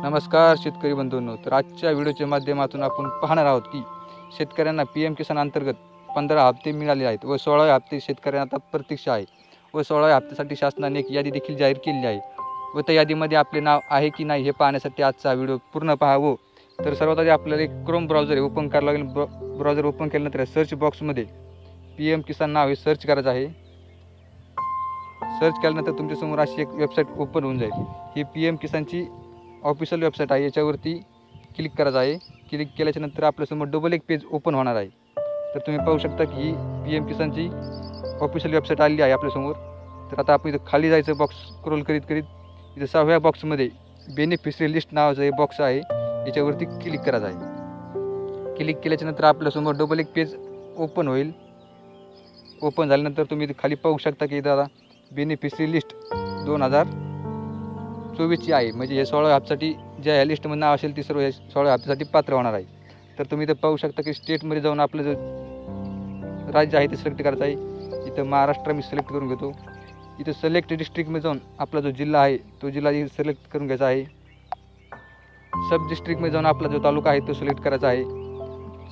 नमस्कार शेतकरी बंधूंनो, तर आजच्या व्हिडिओच्या माध्यमातून आपण पाहणार आहोत की शेतकऱ्यांना PM किसान अंतर्गत 15 हप्ते मिळाले आहेत व 16 हप्ते शेतकऱ्यांना आता प्रतीक्षा आहे व 16 हप्त्यासाठी शासनाने एक यादी देखील जाहीर केली आहे व त्या यादीमध्ये आपले नाव आहे की नाही हे पाहण्यासाठी आजचा व्हिडिओ पूर्ण पाहावं. तर सर्वात आधी आपल्याला एक क्रोम ब्राउझर ओपन करावं लागेल. ब्राउझर ओपन केल्यानंतर सर्च बॉक्समध्ये PM किसान नाव हे सर्च करायचं आहे. सर्च केल्यानंतर तुमच्यासमोर अशी एक वेबसाईट ओपन होऊन जाईल. ही PM किसानची ऑफिशियल वेबसाईट आहे. याच्यावरती क्लिक करायचं आहे. क्लिक केल्याच्यानंतर आपल्यासमोर डबल एक पेज ओपन होणार आहे. तर तुम्ही पाहू शकता की ही PM किसानची ऑफिशियल वेबसाईट आलेली आहे आपल्यासमोर. तर आता आपण इथं खाली जायचं, बॉक्स स्क्रोल करीत करीत इथं 6व्या बॉक्समध्ये बेनिफिशरी लिस्ट नावाचं हे बॉक्स आहे, याच्यावरती क्लिक करायचं आहे. क्लिक केल्याच्यानंतर आपल्यासमोर डबल एक पेज ओपन होईल. ओपन झाल्यानंतर तुम्ही खाली पाहू शकता की इथं आता बेनिफिशरी लिस्ट 2024ची आहे. म्हणजे हे 16 हप्त्यासाठी ज्या ह्या लिस्टमध्ये नाव असेल ती सर्व हे 16 हप्त्यासाठी पात्र होणार आहे. तर तुम्ही इथं पाहू शकता की स्टेटमध्ये जाऊन आपलं जे राज्य आहे ते सिलेक्ट करायचं आहे. इथं महाराष्ट्र मी सिलेक्ट करून घेतो. इथं सिलेक्ट डिस्ट्रिक्टमध्ये जाऊन आपला जो जिल्हा आहे तो जिल्हा सिलेक्ट करून घ्यायचा आहे. सब डिस्ट्रिक्टमध्ये जाऊन आपला जो तालुका आहे तो सिलेक्ट करायचा आहे.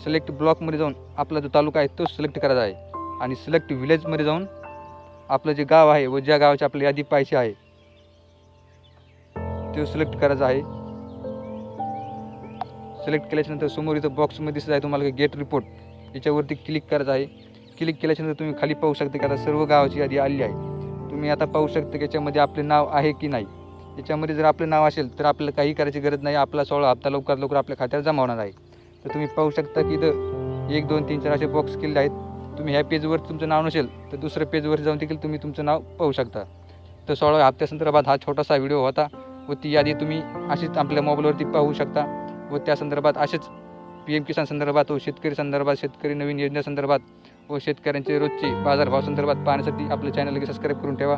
सिलेक्ट ब्लॉकमध्ये जाऊन आपला जो तालुका आहे तो सिलेक्ट करायचा आहे. आणि सिलेक्ट विलेजमध्ये जाऊन आपलं जे गाव आहे व ज्या गावाची आपल्याला यादी पाहिजे आहे ते सिलेक्ट करायचं आहे. सिलेक्ट केल्याच्यानंतर समोर इथं बॉक्समध्ये दिसत आहे तुम्हाला गेट रिपोर्ट, याच्यावरती क्लिक करायचं आहे. क्लिक केल्याच्यानंतर तुम्ही खाली पाहू शकता की आता सर्व गावाची यादी आली आहे. तुम्ही आता पाहू शकता की याच्यामध्ये आपले नाव आहे की नाही. याच्यामध्ये जर आपलं नाव असेल तर आपल्याला काही करायची गरज नाही. आपला 16 हप्ता लवकरात लवकर आपल्या खात्यावर जमा होणार आहे. तर तुम्ही पाहू शकता की इथं 1 2 3 4 असे बॉक्स केलेले आहेत. तुम्ही ह्या पेजवर तुमचं नाव नसेल तर दुसऱ्या पेजवर जाऊन देखील तुम्ही तुमचं नाव पाहू शकता. तर 16 हप्त्यासंदर्भात हा छोटासा व्हिडिओ होता व ती यादी तुम्ही अशीच आपल्या मोबाईलवरती पाहू शकता. व त्या संदर्भात असेच PM किसान संदर्भात व शेतकरी संदर्भात, शेतकरी नवीन योजनेसंदर्भात व शेतकऱ्यांचे रोजचे बाजारभाव संदर्भात पाहण्यासाठी आपल्या चॅनलला सबस्क्राईब करून ठेवा.